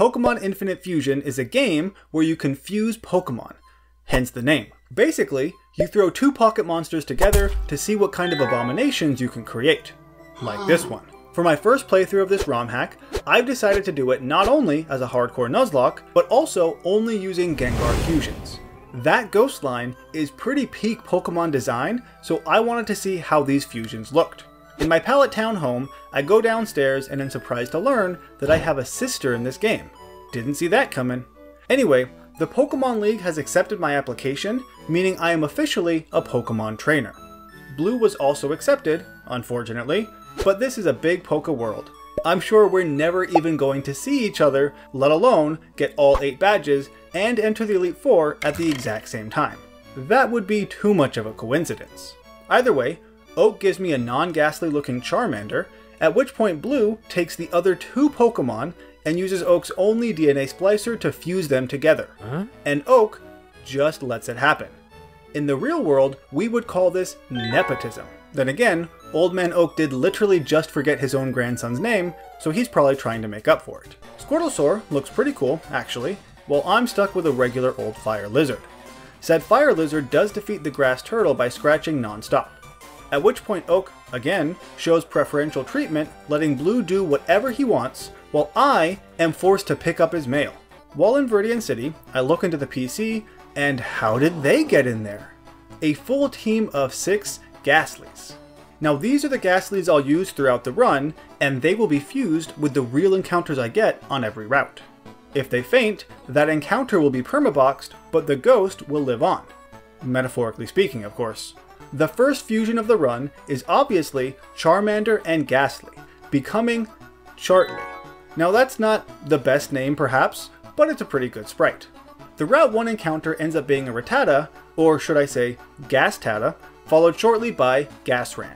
Pokemon Infinite Fusion is a game where you can fuse Pokemon, hence the name. Basically, you throw two pocket monsters together to see what kind of abominations you can create, like this one. For my first playthrough of this ROM hack, I've decided to do it not only as a hardcore Nuzlocke, but also only using Gengar fusions. That ghost line is pretty peak Pokemon design, so I wanted to see how these fusions looked. In my Pallet Town home, I go downstairs and am surprised to learn that I have a sister in this game. Didn't see that coming. Anyway, the Pokemon League has accepted my application, meaning I am officially a Pokemon trainer. Blue was also accepted, unfortunately, but this is a big Poke world. I'm sure we're never even going to see each other, let alone get all 8 badges and enter the Elite Four at the exact same time. That would be too much of a coincidence. Either way, Oak gives me a non-ghastly looking Charmander, at which point Blue takes the other 2 Pokemon and uses Oak's only DNA splicer to fuse them together. And Oak just lets it happen. In the real world, we would call this nepotism. Then again, Old Man Oak did literally just forget his own grandson's name, so he's probably trying to make up for it. Squirtlesaur looks pretty cool, actually, while I'm stuck with a regular old fire lizard. Said fire lizard does defeat the grass turtle by scratching non-stop. At which point Oak, again, shows preferential treatment, letting Blue do whatever he wants, while I am forced to pick up his mail. While in Viridian City, I look into the PC, and how did they get in there? A full team of 6 Ghastlies. Now these are the Ghastlies I'll use throughout the run, and they will be fused with the real encounters I get on every route. If they faint, that encounter will be permaboxed, but the ghost will live on. Metaphorically speaking, of course. The first fusion of the run is obviously Charmander and Ghastly, becoming Chartly. Now that's not the best name perhaps, but it's a pretty good sprite. The Route 1 encounter ends up being a Rattata, or should I say Gastata, followed shortly by Gasran.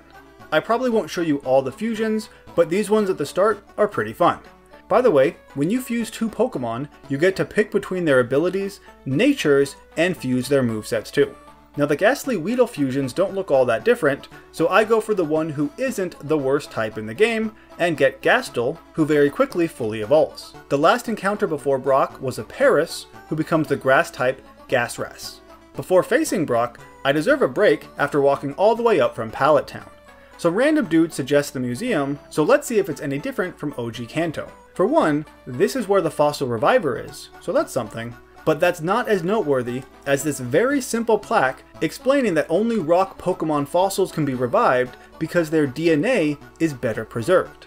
I probably won't show you all the fusions, but these ones at the start are pretty fun. By the way, when you fuse 2 Pokemon, you get to pick between their abilities, natures, and fuse their movesets too. Now the Ghastly Weedle fusions don't look all that different, so I go for the one who isn't the worst type in the game, and get Gastel, who very quickly fully evolves. The last encounter before Brock was a Paris, who becomes the grass type Gasras. Before facing Brock, I deserve a break after walking all the way up from Pallet Town. Some random dude suggests the museum, so let's see if it's any different from OG Kanto. For one, this is where the Fossil Reviver is, so that's something. But that's not as noteworthy as this very simple plaque explaining that only rock Pokemon fossils can be revived because their DNA is better preserved.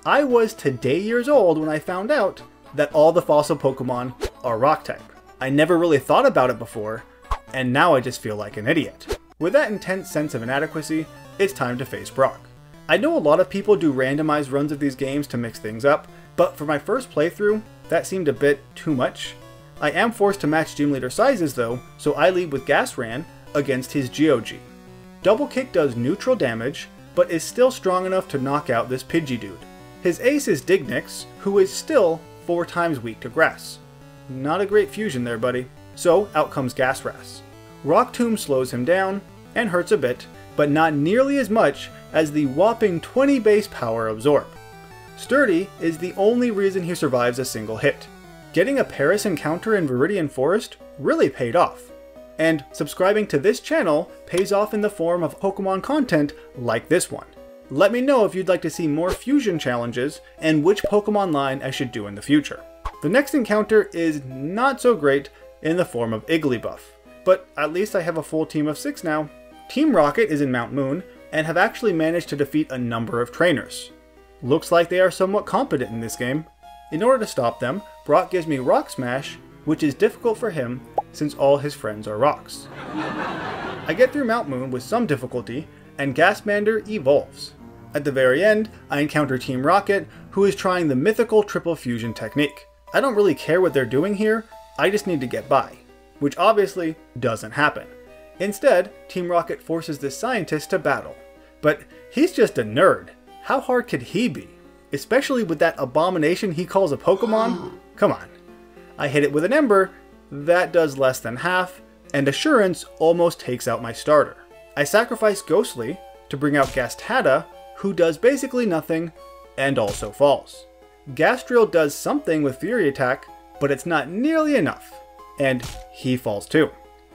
I was today years old when I found out that all the fossil Pokemon are rock type. I never really thought about it before, and now I just feel like an idiot. With that intense sense of inadequacy, it's time to face Brock. I know a lot of people do randomized runs of these games to mix things up, but for my first playthrough, that seemed a bit too much. I am forced to match gym leader sizes though, so I lead with Gasran against his GOG. Double Kick does neutral damage, but is still strong enough to knock out this Pidgey dude. His ace is Dignics, who is still 4 times weak to grass. Not a great fusion there, buddy. So out comes Gasras. Rock Tomb slows him down, and hurts a bit, but not nearly as much as the whopping 20 base power Absorb. Sturdy is the only reason he survives a single hit. Getting a Paris encounter in Viridian Forest really paid off. And subscribing to this channel pays off in the form of Pokemon content like this one. Let me know if you'd like to see more fusion challenges and which Pokemon line I should do in the future. The next encounter is not so great in the form of Igglybuff, but at least I have a full team of 6 now. Team Rocket is in Mount Moon and have actually managed to defeat a number of trainers. Looks like they are somewhat competent in this game. In order to stop them, Brock gives me Rock Smash, which is difficult for him since all his friends are rocks. I get through Mount Moon with some difficulty, and Gasmander evolves. At the very end, I encounter Team Rocket, who is trying the mythical triple fusion technique. I don't really care what they're doing here, I just need to get by, which obviously doesn't happen. Instead, Team Rocket forces this scientist to battle. But he's just a nerd. How hard could he be? Especially with that abomination he calls a Pokemon? Come on. I hit it with an Ember, that does less than half, and Assurance almost takes out my starter. I sacrifice Ghostly to bring out Gastata, who does basically nothing, and also falls. Gastryl does something with Fury Attack, but it's not nearly enough, and he falls too.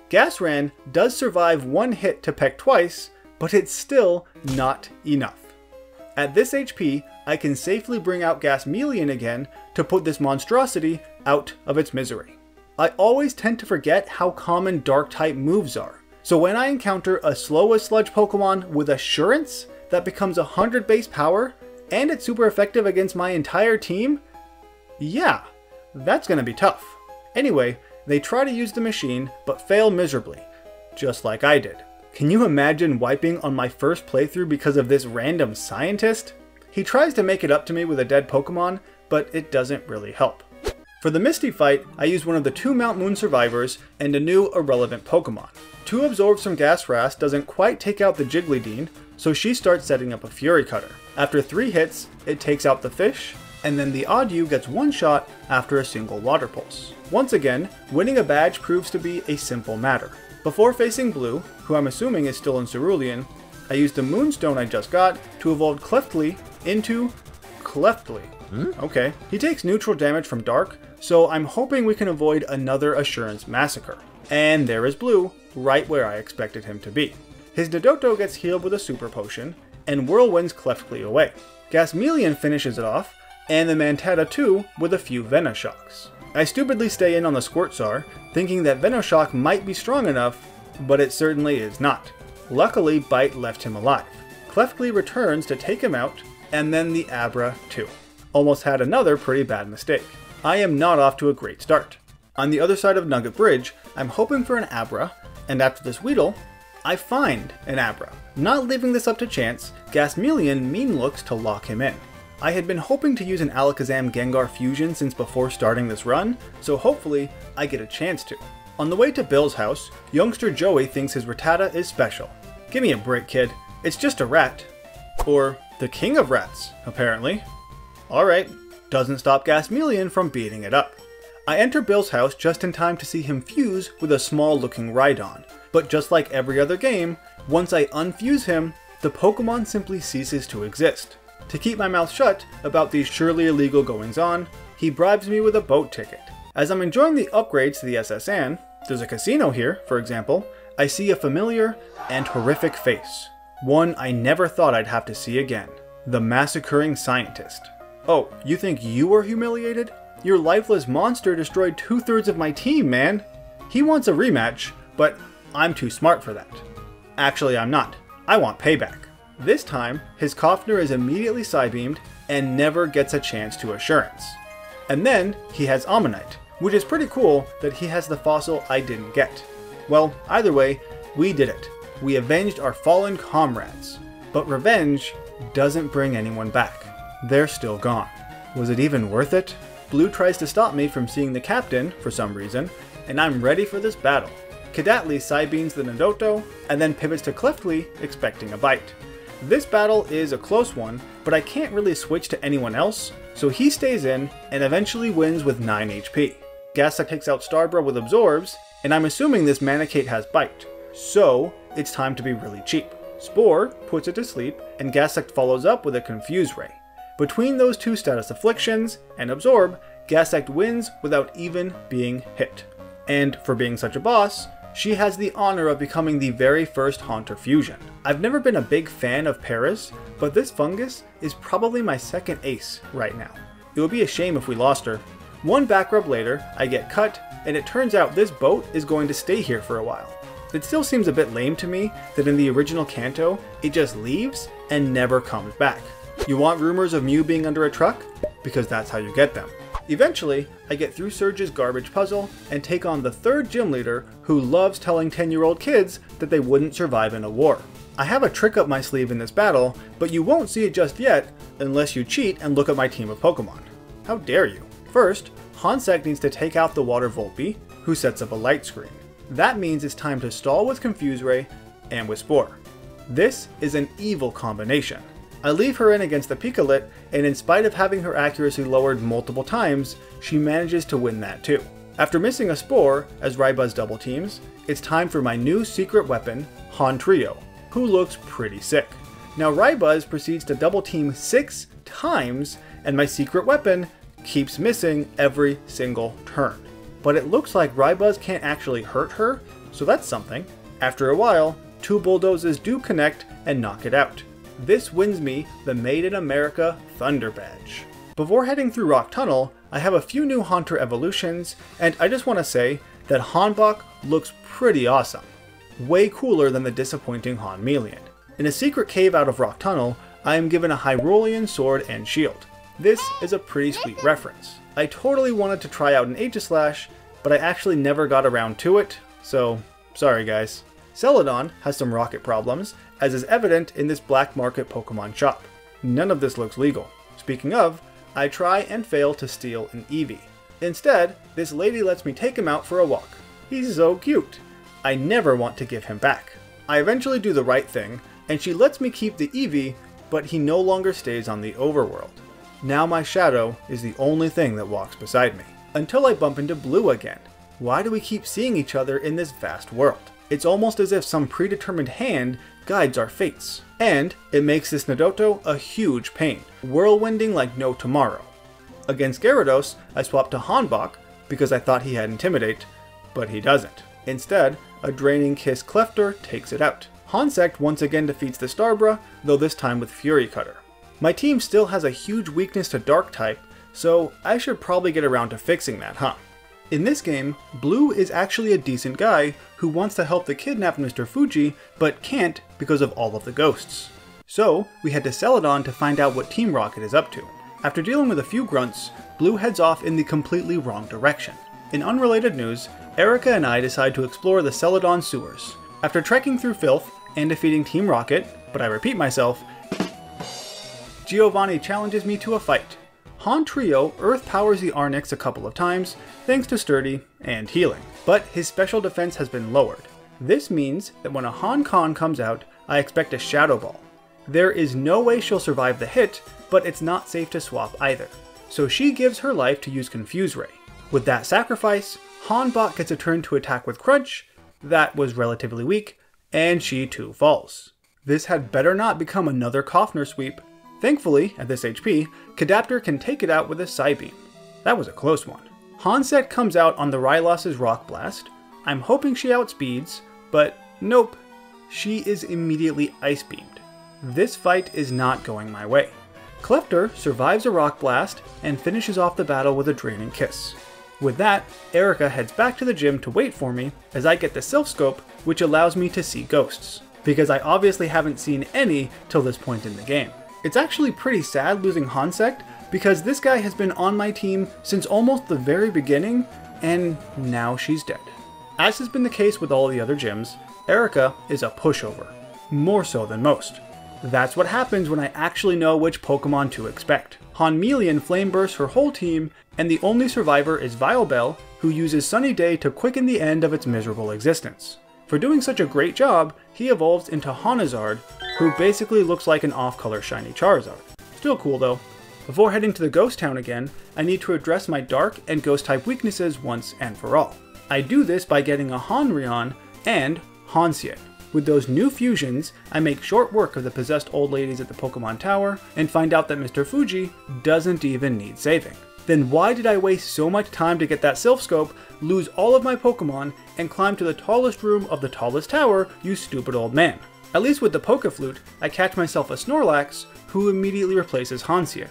Gasran does survive one hit to peck twice, but it's still not enough. At this HP, I can safely bring out Gasmeleon again to put this monstrosity out of its misery. I always tend to forget how common Dark-type moves are, so when I encounter a slow as Sludge Pokemon with Assurance that becomes 100 base power, and it's super effective against my entire team, yeah, that's gonna be tough. Anyway, they try to use the machine, but fail miserably, just like I did. Can you imagine wiping on my first playthrough because of this random scientist? He tries to make it up to me with a dead Pokemon, but it doesn't really help. For the Misty fight, I used one of the 2 Mount Moon survivors and a new irrelevant Pokemon. 2 absorbs from Gasras doesn't quite take out the Jigglydean, so she starts setting up a Fury Cutter. After 3 hits, it takes out the fish, and then the Oddyu gets one shot after a single Water Pulse. Once again, winning a badge proves to be a simple matter. Before facing Blue, who I'm assuming is still in Cerulean, I used the Moonstone I just got to evolve Clefairy into Clefairy. Okay. He takes neutral damage from Dark, so I'm hoping we can avoid another Assurance Massacre. And there is Blue, right where I expected him to be. His Nidoto gets healed with a Super Potion, and Whirlwinds Clefairy away. Gasmeleon finishes it off, and the Mantata too with a few Venishocks. I stupidly stay in on the Squirtsar, thinking that Venoshock might be strong enough, but it certainly is not. Luckily, Bite left him alive. Clefairy returns to take him out, and then the Abra too. Almost had another pretty bad mistake. I am not off to a great start. On the other side of Nugget Bridge, I'm hoping for an Abra, and after this Weedle, I find an Abra. Not leaving this up to chance, Gasmeleon mean looks to lock him in. I had been hoping to use an Alakazam Gengar fusion since before starting this run, so hopefully I get a chance to. On the way to Bill's house, youngster Joey thinks his Rattata is special. Give me a break, kid. It's just a rat. Or the king of rats, apparently. Alright, doesn't stop Gasmeleon from beating it up. I enter Bill's house just in time to see him fuse with a small looking Rhydon, but just like every other game, once I unfuse him, the Pokemon simply ceases to exist. To keep my mouth shut about these surely illegal goings on, he bribes me with a boat ticket. As I'm enjoying the upgrades to the S.S. Anne, there's a casino here, for example, I see a familiar and horrific face. One I never thought I'd have to see again. The Massacring Scientist. Oh, you think you were humiliated? Your lifeless monster destroyed 2/3 of my team, man! He wants a rematch, but I'm too smart for that. Actually, I'm not. I want payback. This time, his Kofner is immediately Psybeamed and never gets a chance to Assurance. And then, he has Ammonite, which is pretty cool that he has the fossil I didn't get. Well, either way, we did it. We avenged our fallen comrades. But revenge doesn't bring anyone back. They're still gone. Was it even worth it? Blue tries to stop me from seeing the captain, for some reason, and I'm ready for this battle. Kidatley Psybeams the Nidoto, and then pivots to Clefairy, expecting a bite. This battle is a close one, but I can't really switch to anyone else, so he stays in, and eventually wins with 9 HP. Gasa takes out Starbra with Absorbs, and I'm assuming this Manecate has Bite, so it's time to be really cheap. Spore puts it to sleep, and Gasect follows up with a Confuse Ray. Between those two status afflictions and Absorb, Gasect wins without even being hit. And for being such a boss, she has the honor of becoming the very first Haunter fusion. I've never been a big fan of Paris, but this fungus is probably my second ace right now. It would be a shame if we lost her. One back rub later, I get cut, and it turns out this boat is going to stay here for a while. It still seems a bit lame to me that in the original Kanto, it just leaves and never comes back. You want rumors of Mew being under a truck? Because that's how you get them. Eventually, I get through Surge's garbage puzzle and take on the third gym leader who loves telling 10-year-old kids that they wouldn't survive in a war. I have a trick up my sleeve in this battle, but you won't see it just yet unless you cheat and look at my team of Pokemon. How dare you? First, Hansek needs to take out the Water Volpe, who sets up a light screen. That means it's time to stall with Confuse Ray and with Spore. This is an evil combination. I leave her in against the Pikalit, and in spite of having her accuracy lowered multiple times, she manages to win that too. After missing a Spore, as Rybuzz double teams, it's time for my new secret weapon, Hauntrio, who looks pretty sick. Now Rybuzz proceeds to double team 6 times, and my secret weapon keeps missing every single turn. But it looks like Rybuzz can't actually hurt her, so that's something. After a while, 2 bulldozes do connect and knock it out. This wins me the Made in America Thunder Badge. Before heading through Rock Tunnel, I have a few new Haunter evolutions, and I just want to say that Hanbok looks pretty awesome. Way cooler than the disappointing Hanmelion. In a secret cave out of Rock Tunnel, I am given a Hyrulean sword and shield. This is a pretty sweet reference. I totally wanted to try out an Aegislash, but I actually never got around to it, so sorry guys. Celadon has some rocket problems, as is evident in this black market Pokemon shop. None of this looks legal. Speaking of, I try and fail to steal an Eevee. Instead, this lady lets me take him out for a walk. He's so cute. I never want to give him back. I eventually do the right thing, and she lets me keep the Eevee, but he no longer stays on the overworld. Now my shadow is the only thing that walks beside me. Until I bump into Blue again. Why do we keep seeing each other in this vast world? It's almost as if some predetermined hand guides our fates. And it makes this Nidoto a huge pain, whirlwinding like no tomorrow. Against Gyarados, I swapped to Hanbok because I thought he had Intimidate, but he doesn't. Instead, a Draining Kiss Cleftor takes it out. Hansect once again defeats the Starbra, though this time with Fury Cutter. My team still has a huge weakness to Dark type, so I should probably get around to fixing that, huh? In this game, Blue is actually a decent guy who wants to help the kidnapped Mr. Fuji, but can't because of all of the ghosts. So, we head to Celadon to find out what Team Rocket is up to. After dealing with a few grunts, Blue heads off in the completely wrong direction. In unrelated news, Erica and I decide to explore the Celadon sewers. After trekking through filth and defeating Team Rocket, but I repeat myself, Giovanni challenges me to a fight. Han Trio earth powers the Arnix a couple of times, thanks to Sturdy and healing, but his special defense has been lowered. This means that when a Han Con comes out, I expect a Shadow Ball. There is no way she'll survive the hit, but it's not safe to swap either. So she gives her life to use Confuse Ray. With that sacrifice, Hanbok gets a turn to attack with Crunch, that was relatively weak, and she too falls. This had better not become another Kofner sweep. Thankfully, at this HP, Kadaptor can take it out with a Psybeam. That was a close one. Hansect comes out on the Rylos' Rock Blast. I'm hoping she outspeeds, but nope. She is immediately Ice Beamed. This fight is not going my way. Cleftor survives a Rock Blast and finishes off the battle with a Draining Kiss. With that, Erica heads back to the gym to wait for me as I get the Silph Scope, which allows me to see ghosts, because I obviously haven't seen any till this point in the game. It's actually pretty sad losing Hansect, because this guy has been on my team since almost the very beginning, and now she's dead. As has been the case with all the other gyms, Erica is a pushover, more so than most. That's what happens when I actually know which Pokemon to expect. Hanmelion Flame Bursts her whole team, and the only survivor is Vileplume, who uses Sunny Day to quicken the end of its miserable existence. For doing such a great job, he evolves into Hanazard, who basically looks like an off-color shiny Charizard. Still cool though. Before heading to the Ghost Town again, I need to address my Dark and Ghost type weaknesses once and for all. I do this by getting a Hanrion and Hansien. With those new fusions, I make short work of the possessed old ladies at the Pokemon Tower and find out that Mr. Fuji doesn't even need saving. Then why did I waste so much time to get that Silph Scope, lose all of my Pokemon, and climb to the tallest room of the tallest tower, you stupid old man? At least with the Pokeflute, I catch myself a Snorlax, who immediately replaces Hansien.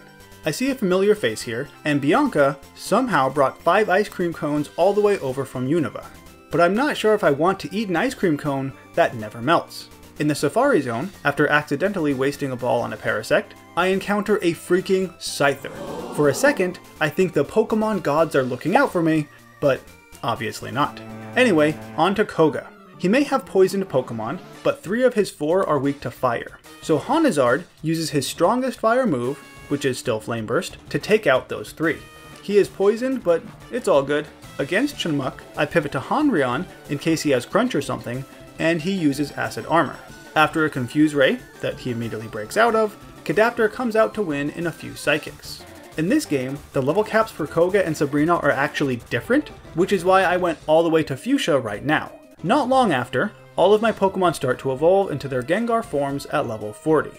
I see a familiar face here, and Bianca somehow brought 5 ice cream cones all the way over from Unova. But I'm not sure if I want to eat an ice cream cone that never melts. In the Safari Zone, after accidentally wasting a ball on a Parasect, I encounter a freaking Scyther. For a second, I think the Pokemon gods are looking out for me, but obviously not. Anyway, on to Koga. He may have poisoned Pokemon, but 3 of his 4 are weak to fire. So Hanazard uses his strongest fire move, which is still Flame Burst, to take out those 3. He is poisoned, but it's all good. Against Chunmuk, I pivot to Hanrion in case he has Crunch or something, and he uses Acid Armor. After a Confuse Ray, that he immediately breaks out of, Kadaptor comes out to win in a few Psychics. In this game, the level caps for Koga and Sabrina are actually different, which is why I went all the way to Fuchsia right now. Not long after, all of my Pokemon start to evolve into their Gengar forms at level 40.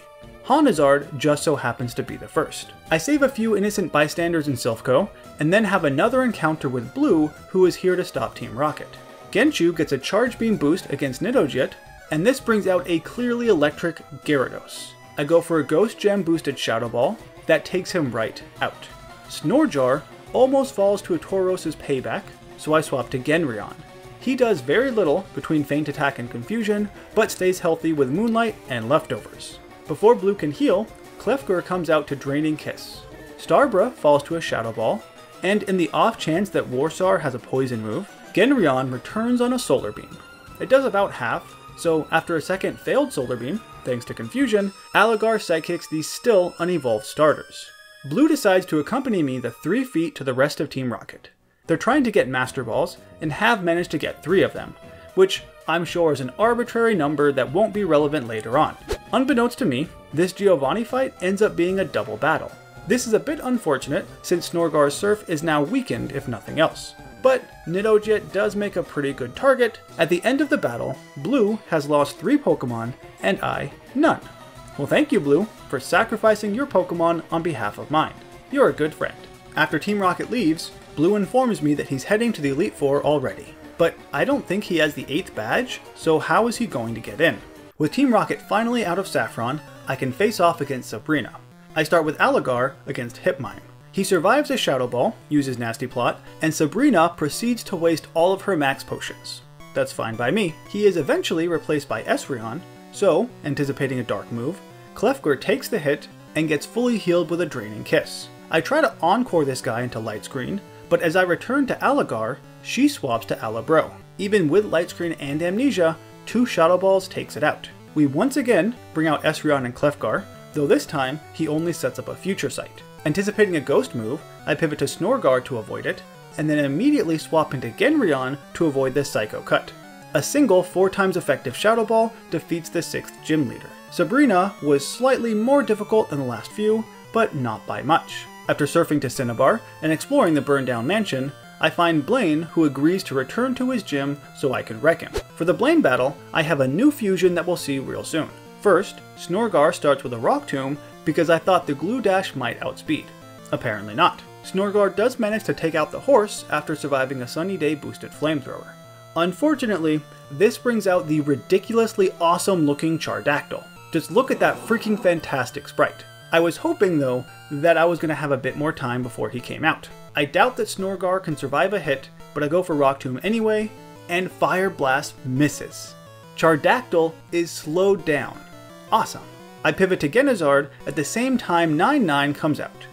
Honizard just so happens to be the first. I save a few innocent bystanders in Silphco, and then have another encounter with Blue, who is here to stop Team Rocket. Genshu gets a Charge Beam boost against Nidojet, and this brings out a clearly electric Gyarados. I go for a Ghost Gem boosted Shadow Ball that takes him right out. Snorjar almost falls to a Tauros' payback, so I swap to Genryon. He does very little between Feint Attack and Confusion, but stays healthy with Moonlight and Leftovers. Before Blue can heal, Klefgur comes out to Draining Kiss. Starbra falls to a Shadow Ball, and in the off chance that Warsar has a poison move, Genryon returns on a Solar Beam. It does about half, so after a second failed Solar Beam, thanks to Confusion, Aligar Psychics these still unevolved starters. Blue decides to accompany me the 3 feet to the rest of Team Rocket. They're trying to get Master Balls, and have managed to get 3 of them, which I'm sure is an arbitrary number that won't be relevant later on. Unbeknownst to me, this Giovanni fight ends up being a double battle. This is a bit unfortunate since Snorgar's Surf is now weakened if nothing else. But Nidojet does make a pretty good target. At the end of the battle, Blue has lost 3 Pokemon, and I none. Well, thank you, Blue, for sacrificing your Pokemon on behalf of mine. You're a good friend. After Team Rocket leaves, Blue informs me that he's heading to the Elite Four already. But I don't think he has the 8th badge, so how is he going to get in? With Team Rocket finally out of Saffron, I can face off against Sabrina. I start with Aligar against Hipmine. He survives a Shadow Ball, uses Nasty Plot, and Sabrina proceeds to waste all of her max potions. That's fine by me. He is eventually replaced by Esrion, so, anticipating a dark move, Klefgur takes the hit and gets fully healed with a Draining Kiss. I try to Encore this guy into Light Screen, but as I return to Aligar, she swaps to Alabro. Even with Light Screen and Amnesia, 2 Shadow Balls takes it out. We once again bring out Esrion and Klefgar, though this time he only sets up a Future Sight. Anticipating a Ghost move, I pivot to Snorgar to avoid it, and then immediately swap into Genryon to avoid the Psycho Cut. A single 4 times effective Shadow Ball defeats the 6th Gym Leader. Sabrina was slightly more difficult than the last few, but not by much. After surfing to Cinnabar and exploring the burned down mansion, I find Blaine, who agrees to return to his gym so I can wreck him. For the Blaine battle, I have a new fusion that we'll see real soon. First, Snorgar starts with a Rock Tomb because I thought the Glue Dash might outspeed. Apparently not. Snorgar does manage to take out the horse after surviving a Sunny Day boosted Flamethrower. Unfortunately, this brings out the ridiculously awesome looking Chardactyl. Just look at that freaking fantastic sprite. I was hoping though that I was going to have a bit more time before he came out. I doubt that Snorgar can survive a hit, but I go for Rock Tomb anyway, and Fire Blast misses. Chardactyl is slowed down. Awesome. I pivot to Genizard at the same time 9-9 comes out.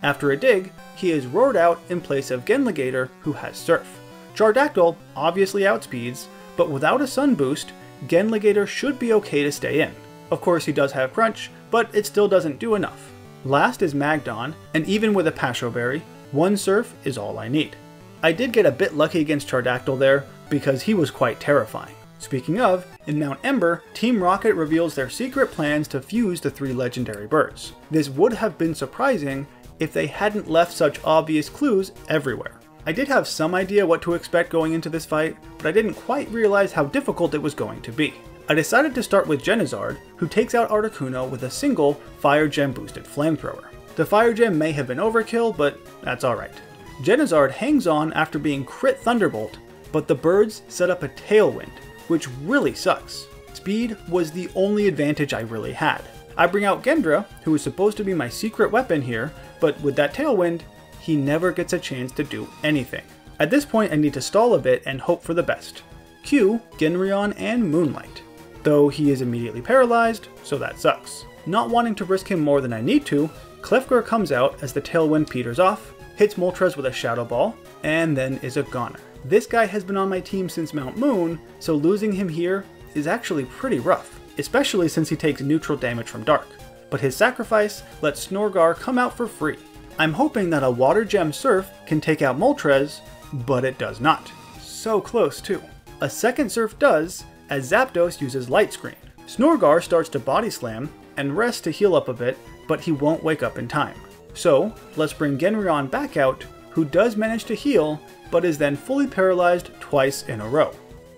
After a dig, he is roared out in place of Genligator, who has Surf. Chardactyl obviously outspeeds, but without a Sun boost, Genligator should be okay to stay in. Of course he does have Crunch, but it still doesn't do enough. Last is Magdon, and even with a Pasho Berry, 1 Surf is all I need. I did get a bit lucky against Chardactyl there, because he was quite terrifying. Speaking of, in Mount Ember, Team Rocket reveals their secret plans to fuse the 3 legendary birds. This would have been surprising if they hadn't left such obvious clues everywhere. I did have some idea what to expect going into this fight, but I didn't quite realize how difficult it was going to be. I decided to start with Genizard, who takes out Articuno with a single Fire Gem boosted Flamethrower. The Fire Gem may have been overkill, but that's alright. Genizard hangs on after being crit Thunderbolt, but the birds set up a Tailwind, which really sucks. Speed was the only advantage I really had. I bring out Gendra, who is supposed to be my secret weapon here, but with that Tailwind, he never gets a chance to do anything. At this point I need to stall a bit and hope for the best. Cue Genryon and Moonlight. Though he is immediately paralyzed, so that sucks. Not wanting to risk him more than I need to, Klefgur comes out as the Tailwind peters off, hits Moltres with a Shadow Ball, and then is a goner. This guy has been on my team since Mount Moon, so losing him here is actually pretty rough, especially since he takes neutral damage from Dark. But his sacrifice lets Snorgar come out for free. I'm hoping that a Water Gem Surf can take out Moltres, but it does not. So close too. A second Surf does, as Zapdos uses Light Screen. Snorgar starts to Body Slam and rests to heal up a bit, but he won't wake up in time. So let's bring Genryon back out, who does manage to heal, but is then fully paralyzed twice in a row.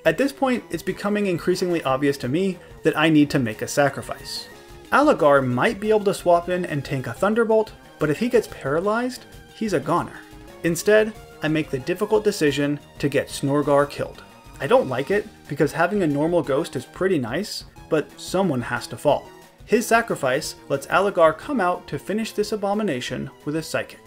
At this point, it's becoming increasingly obvious to me that I need to make a sacrifice. Aligar might be able to swap in and tank a Thunderbolt, but if he gets paralyzed, he's a goner. Instead, I make the difficult decision to get Snorgar killed. I don't like it, because having a normal ghost is pretty nice, but someone has to fall. His sacrifice lets Aligar come out to finish this abomination with a Psychic.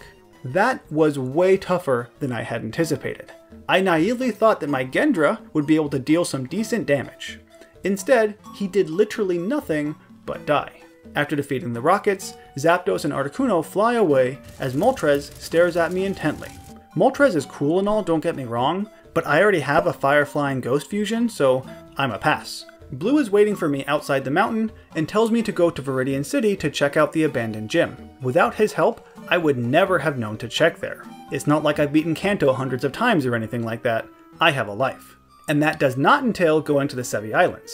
That was way tougher than I had anticipated. I naively thought that my Gendra would be able to deal some decent damage. Instead, he did literally nothing but die. After defeating the rockets, Zapdos and Articuno fly away as Moltres stares at me intently. Moltres is cool and all, don't get me wrong, but I already have a Fire-flying Ghost Fusion, so I'm a pass. Blue is waiting for me outside the mountain and tells me to go to Viridian City to check out the abandoned gym. Without his help, I would never have known to check there. It's not like I've beaten Kanto hundreds of times or anything like that. I have a life. And that does not entail going to the Sevi Islands.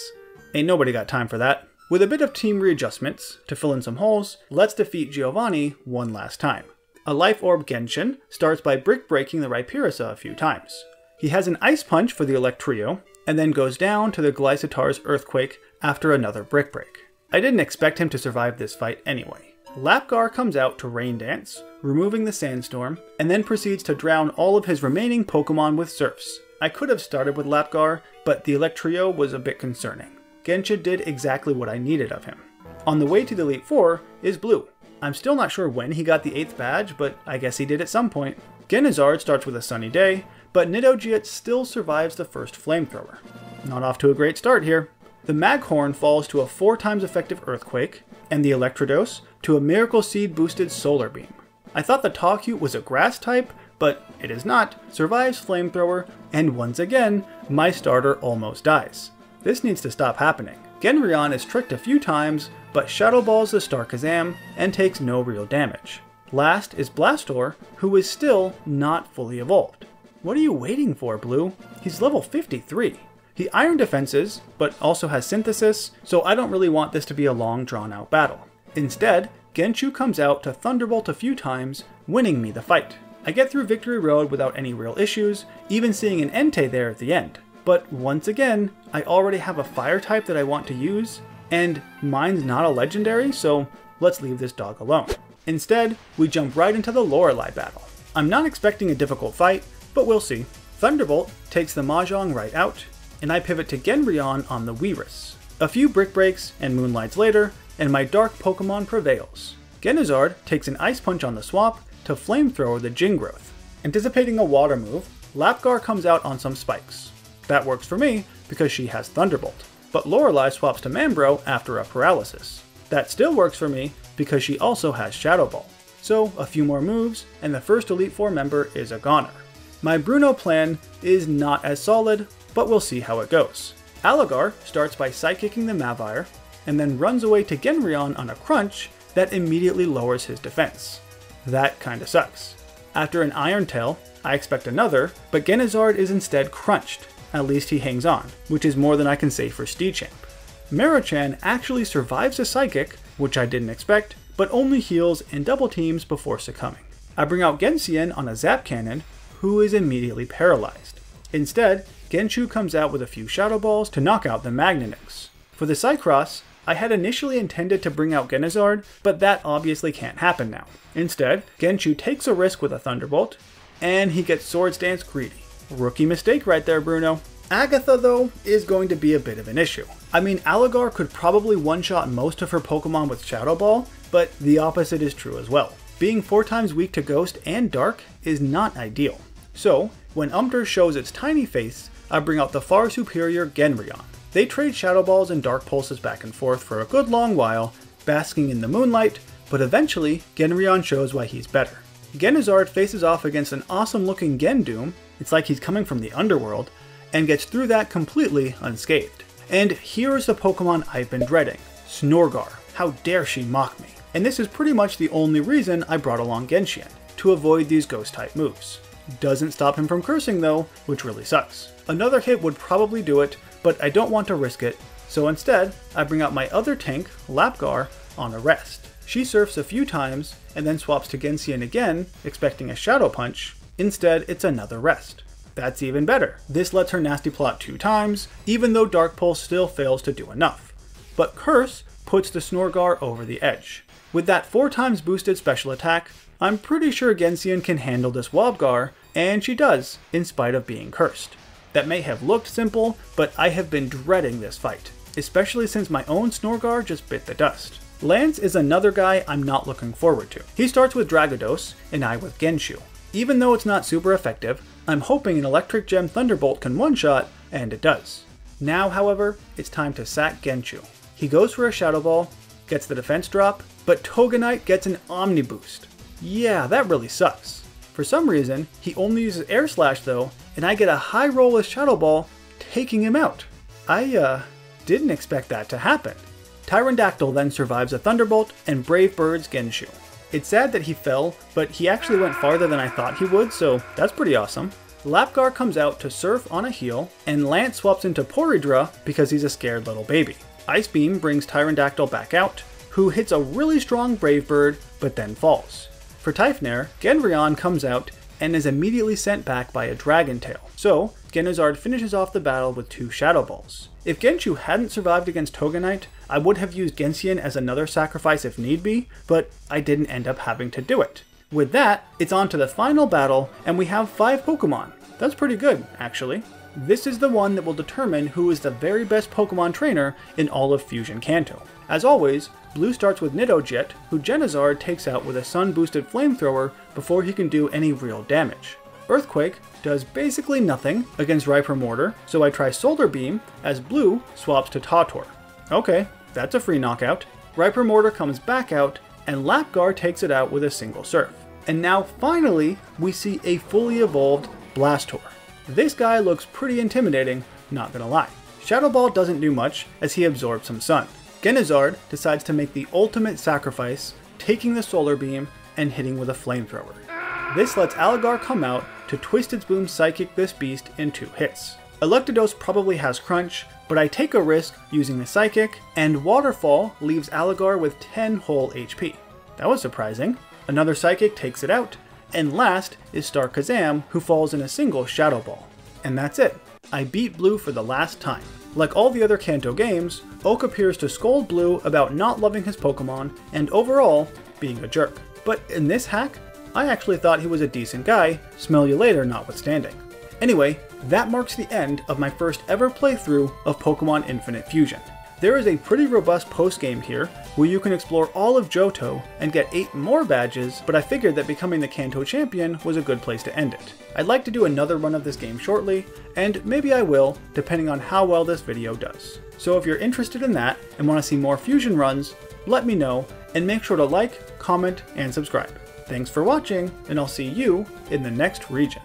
Ain't nobody got time for that. With a bit of team readjustments to fill in some holes, let's defeat Giovanni one last time. A Life Orb Genshin starts by brick breaking the Rhyperica a few times. He has an Ice Punch for the Electrio, and then goes down to the Glycitar's Earthquake after another brick break. I didn't expect him to survive this fight anyway. Lapgar comes out to Rain Dance, removing the Sandstorm, and then proceeds to drown all of his remaining Pokemon with Surfs. I could have started with Lapgar, but the Electrio was a bit concerning. Genshin did exactly what I needed of him. On the way to the Elite Four is Blue. I'm still not sure when he got the 8th badge, but I guess he did at some point. Genizard starts with a sunny day, but Nidogeat still survives the first Flamethrower. Not off to a great start here. The Maghorn falls to a 4 times effective Earthquake, and the Electrodos to a Miracle Seed boosted Solar Beam. I thought the Tawcute was a Grass type, but it is not, survives Flamethrower, and once again, my starter almost dies. This needs to stop happening. Genryon is tricked a few times, but Shadow Balls the Starkazam and takes no real damage. Last is Blastor, who is still not fully evolved. What are you waiting for, Blue? He's level 53. He Iron Defenses, but also has Synthesis, so I don't really want this to be a long drawn out battle. Instead, Genshu comes out to Thunderbolt a few times, winning me the fight. I get through Victory Road without any real issues, even seeing an Entei there at the end. But once again, I already have a Fire type that I want to use, and mine's not a legendary, so let's leave this dog alone. Instead, we jump right into the Lorelei battle. I'm not expecting a difficult fight, but we'll see. Thunderbolt takes the Mahjong right out, and I pivot to Genryon on the Weirus. A few Brick Breaks and Moonlights later, and my Dark Pokemon prevails. Genizard takes an Ice Punch on the swap to Flamethrower the Gingrowth. Anticipating a Water move, Lapgar comes out on some Spikes. That works for me because she has Thunderbolt, but Lorelei swaps to Mambro after a Paralysis. That still works for me because she also has Shadow Ball. So a few more moves, and the first Elite Four member is a goner. My Bruno plan is not as solid, but we'll see how it goes. Aligar starts by Psychicking the Mavire, and then runs away to Genryon on a Crunch that immediately lowers his defense. That kinda sucks. After an Iron Tail, I expect another, but Genizard is instead crunched. At least he hangs on, which is more than I can say for Steechamp. Marochan actually survives a Psychic, which I didn't expect, but only heals and double teams before succumbing. I bring out Gensien on a Zap Cannon, who is immediately paralyzed. Instead, Genshu comes out with a few Shadow Balls to knock out the Magnemix. For the Cycross, I had initially intended to bring out Genizard, but that obviously can't happen now. Instead, Genshu takes a risk with a Thunderbolt, and he gets Swords Dance greedy. Rookie mistake right there, Bruno. Agatha, though, is going to be a bit of an issue. I mean, Aligar could probably one-shot most of her Pokemon with Shadow Ball, but the opposite is true as well. Being 4 times weak to Ghost and Dark is not ideal. So, when Umbter shows its tiny face, I bring out the far superior Genryon. They trade Shadow Balls and Dark Pulses back and forth for a good long while, basking in the moonlight, but eventually, Genryon shows why he's better. Genizard faces off against an awesome-looking Gendoom, it's like he's coming from the underworld, and gets through that completely unscathed. And here is the Pokemon I've been dreading, Snorgar. How dare she mock me? And this is pretty much the only reason I brought along Genshin, to avoid these Ghost-type moves. Doesn't stop him from cursing though, which really sucks. Another hit would probably do it, but I don't want to risk it, so instead, I bring out my other tank, Lapgar, on a rest. She surfs a few times, and then swaps to Gensien again, expecting a Shadow Punch. Instead, it's another rest. That's even better. This lets her Nasty Plot 2 times, even though Dark Pulse still fails to do enough. But Curse puts the Snorgar over the edge. With that 4 times boosted special attack, I'm pretty sure Gensien can handle this Wobgar, and she does, in spite of being cursed. That may have looked simple, but I have been dreading this fight, especially since my own Snorgar just bit the dust. Lance is another guy I'm not looking forward to. He starts with Dragados, and I with Genshu. Even though it's not super effective, I'm hoping an Electric Gem Thunderbolt can one-shot, and it does. Now, however, it's time to sack Genshu. He goes for a Shadow Ball, gets the defense drop, but Toganite gets an Omni Boost. Yeah, that really sucks. For some reason, he only uses Air Slash though, and I get a high roll with Shadow Ball, taking him out. I didn't expect that to happen. Tyrandactyl then survives a Thunderbolt and Brave Birds Genshu. It's sad that he fell, but he actually went farther than I thought he would, so that's pretty awesome. Lapgar comes out to surf on a heal, and Lance swaps into Poridra because he's a scared little baby. Ice Beam brings Tyrandactyl back out, who hits a really strong Brave Bird, but then falls. For Typhnair, Genrion comes out and is immediately sent back by a Dragon Tail, so Genizard finishes off the battle with 2 Shadow Balls. If Genshu hadn't survived against Toganite, I would have used Gensien as another sacrifice if need be, but I didn't end up having to do it. With that, it's on to the final battle, and we have 5 Pokemon. That's pretty good, actually. This is the one that will determine who is the very best Pokemon trainer in all of Fusion Kanto. As always, Blue starts with Nidojet, who Genizard takes out with a sun-boosted flamethrower before he can do any real damage. Earthquake does basically nothing against Rhyper Mortar, so I try Solar Beam as Blue swaps to Tautor. Okay, that's a free knockout. Rhyper Mortar comes back out, and Lapgar takes it out with a single Surf. And now finally, we see a fully evolved Blastoise. This guy looks pretty intimidating, not gonna lie. Shadow Ball doesn't do much as he absorbs some sun. Genizard decides to make the ultimate sacrifice, taking the Solar Beam and hitting with a Flamethrower. This lets Alligar come out to Twisted Spoon Psychic this beast in 2 hits. Electados probably has Crunch, but I take a risk using the Psychic, and Waterfall leaves Alligar with 10 whole HP. That was surprising. Another Psychic takes it out, and last is Star Kazam, who falls in a single Shadow Ball. And that's it. I beat Blue for the last time. Like all the other Kanto games, Oak appears to scold Blue about not loving his Pokemon, and overall, being a jerk. But in this hack, I actually thought he was a decent guy, smell you later notwithstanding. Anyway, that marks the end of my first ever playthrough of Pokemon Infinite Fusion. There is a pretty robust post-game here, where you can explore all of Johto and get 8 more badges, but I figured that becoming the Kanto champion was a good place to end it. I'd like to do another run of this game shortly, and maybe I will, depending on how well this video does. So if you're interested in that and want to see more Fusion runs, let me know, and make sure to like, comment, and subscribe. Thanks for watching, and I'll see you in the next region.